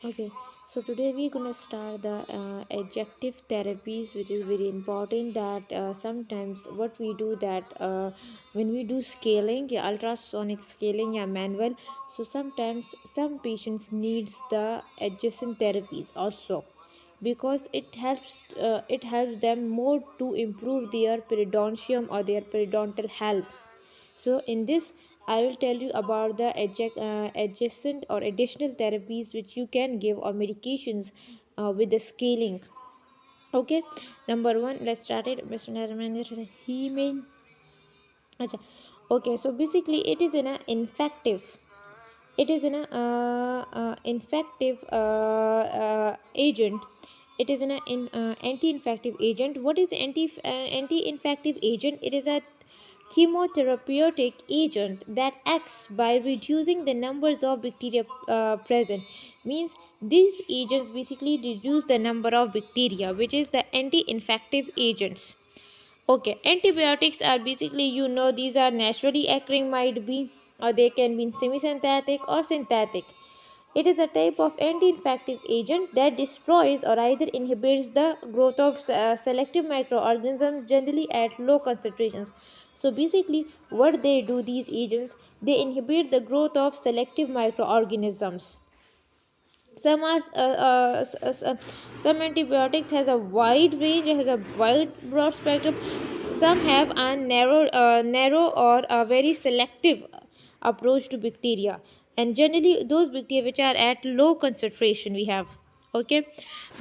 Okay, so today we're gonna start the adjective therapies, which is very important. That sometimes what we do that when we do scaling, yeah, ultrasonic scaling, yeah, manual. So sometimes some patients needs the adjacent therapies also because it helps them more to improve their periodontium or their periodontal health. So in this, I will tell you about the adjacent or additional therapies which you can give or medications with the scaling. Okay, number one, let's start it. Mr. Narayana, he mean. Acha. Okay, so basically it is in a infective. It is an infective agent. It is an anti-infective agent. What is anti-infective agent? It is a chemotherapeutic agent that acts by reducing the numbers of bacteria present. Means these agents basically reduce the number of bacteria, which is the anti-infective agents. Okay, antibiotics are basically, these are naturally occurring, might be, or they can be semi-synthetic or synthetic. It is a type of anti-infective agent that destroys or either inhibits the growth of selective microorganisms, generally at low concentrations. So basically, what they do, these agents, they inhibit the growth of selective microorganisms. Some are some antibiotics has a wide range, has a wide broad spectrum. Some have a narrow or a very selective approach to bacteria, and generally those bacteria which are at low concentration we have. Okay,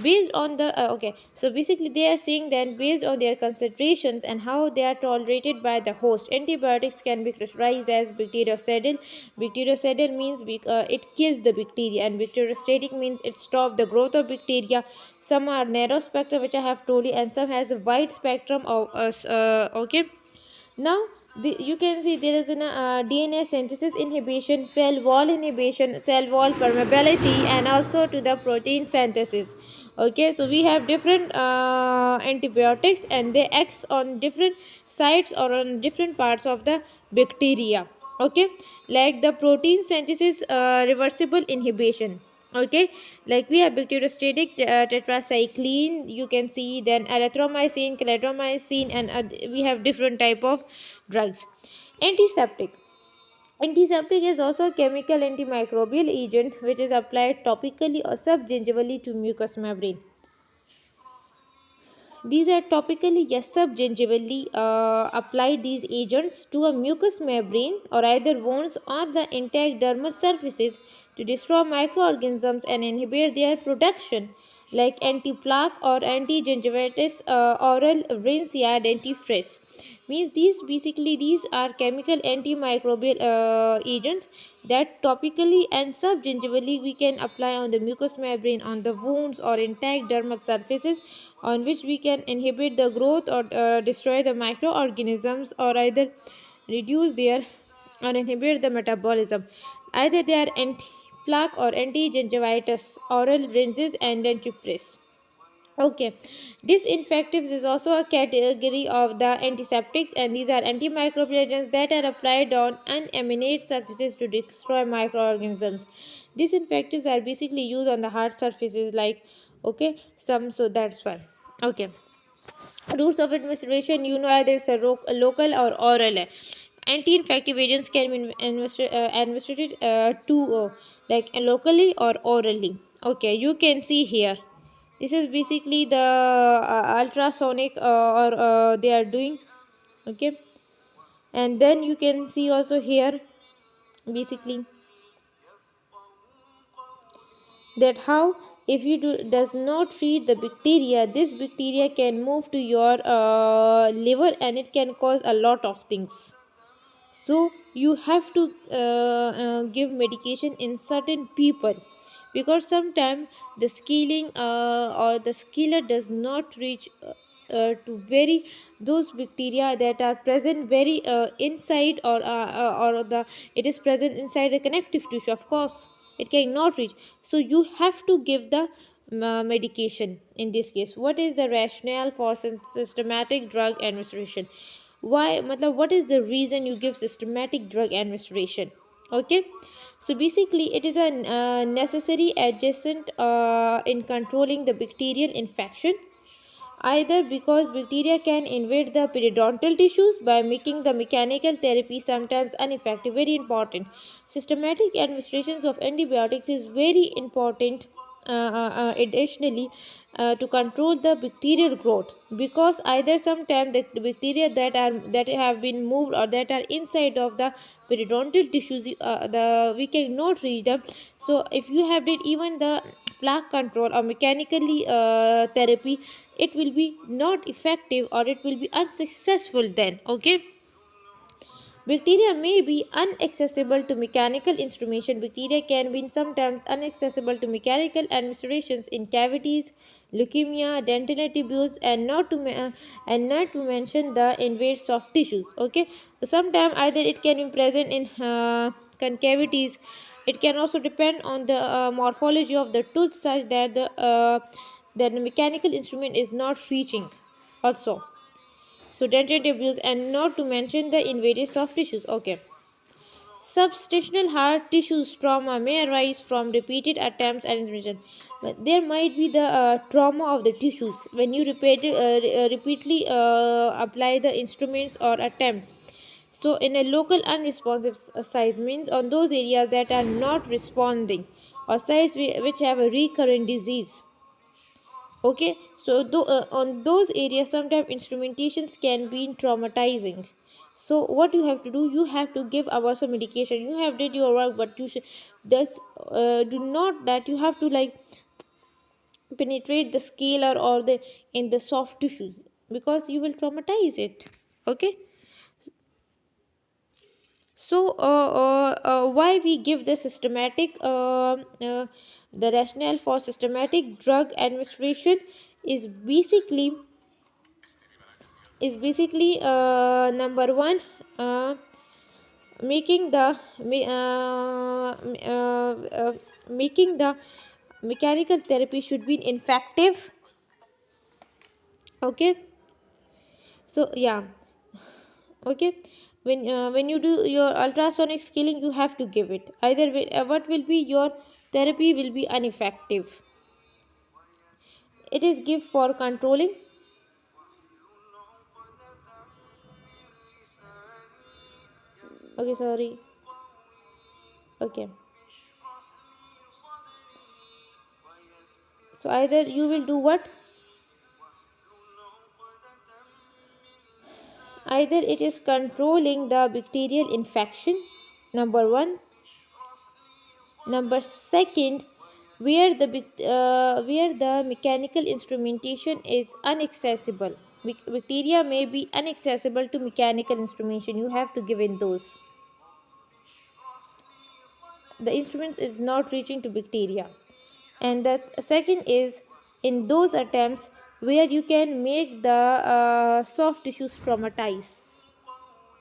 based on the okay, so basically they are saying that based on their concentrations and how they are tolerated by the host, antibiotics can be categorized as bactericidal. Bactericidal means it kills the bacteria, and bacteriostatic means it stops the growth of bacteria. Some are narrow spectrum, which I have told you, and some has a wide spectrum of okay. Now you can see there is an DNA synthesis inhibition, cell wall inhibition, cell wall permeability, and also to the protein synthesis. Okay, so we have different antibiotics, and they act on different sites or on different parts of the bacteria. Okay, like the protein synthesis reversible inhibition. Okay, like we have bacteriostatic tetracycline, you can see, then erythromycin, clarithromycin, and we have different type of drugs. Antiseptic. Antiseptic is also a chemical antimicrobial agent which is applied topically or subgingivally to mucous membrane. These are topically, yes, subgingivally applied these agents to a mucous membrane or either wounds or the intact dermal surfaces to destroy microorganisms and inhibit their production, like anti-plaque or anti-gingivitis oral rinse या dentifrice. Means these are chemical antimicrobial agents that topically and subgingivally we can apply on the mucous membrane, on the wounds or intact dermal surfaces, on which we can inhibit the growth or destroy the microorganisms, or either reduce their or inhibit the metabolism. Either they are anti-plaque or anti-gingivitis oral rinses and dentifrice. Okay, disinfectives is also a category of the antiseptics, and these are antimicrobial agents that are applied on unaminate surfaces to destroy microorganisms. Disinfectives are basically used on the hard surfaces, like, okay, some, so that's why. Okay, routes of administration, either it's a local or oral. Anti-infective agents can be administered like locally or orally. Okay, you can see here, this is basically the ultrasonic or they are doing. Okay, and then you can see also here basically that how, if you does not treat the bacteria, this bacteria can move to your liver, and it can cause a lot of things. So you have to give medication in certain people, because sometimes the scaling or the scaler does not reach to very those bacteria that are present very inside, or the it is present inside the connective tissue, of course it cannot reach. So you have to give the medication. In this case, what is the rationale for systematic drug administration? Why, matlab, what is the reason you give systematic drug administration? Okay, So basically it is a necessary adjacent in controlling the bacterial infection, either because bacteria can invade the periodontal tissues by making the mechanical therapy sometimes ineffective. Very important. Systematic administrations of antibiotics is very important, additionally, to control the bacterial growth, because either sometimes the bacteria that have been moved or that are inside of the periodontal tissues, the we cannot reach them. So if you have did even the plaque control or mechanically therapy, it will be not effective or it will be unsuccessful then. Okay. Bacteria may be inaccessible to mechanical instrumentation. Bacteria can be sometimes inaccessible to mechanical administrations in cavities, leukemia, dental tubules, and not to mention the invade soft tissues. Okay, so sometimes either it can be present in concavities. It can also depend on the morphology of the tooth, such that the mechanical instrument is not reaching. Also, so dental tubules, and not to mention the invaded soft tissues. Okay. Substitutional hard tissue trauma may arise from repeated attempts at injection. But there might be the trauma of the tissues when you repeatedly apply the instruments or attempts. So, in a local unresponsive size means on those areas that are not responding, or sites which have a recurrent disease. Okay, so on those areas sometimes instrumentations can be traumatizing. So what you have to do, you have to give our some medication. You have did your work, but you should does do not that you have to like penetrate the scalar or the in the soft tissues, because you will traumatize it. Okay. So why we give the systematic the rationale for systematic drug administration is basically number one, uh, making the making the mechanical therapy should be effective. Okay. So yeah. Okay. When you do your ultrasonic scaling, you have to give it either what will be your therapy will be ineffective. It is give for controlling. Okay, sorry. Okay, so either you will do what, either it is controlling the bacterial infection, number one. Number second, where the mechanical instrumentation is inaccessible. Bacteria may be inaccessible to mechanical instrumentation, you have to give in those. The instruments is not reaching to bacteria. And the second is in those attempts where you can make the soft tissues traumatize,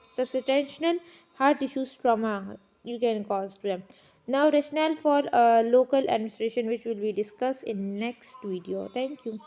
substantial hard tissues trauma you can cause to them. Now rationale for local administration, which will be discussed in next video. Thank you.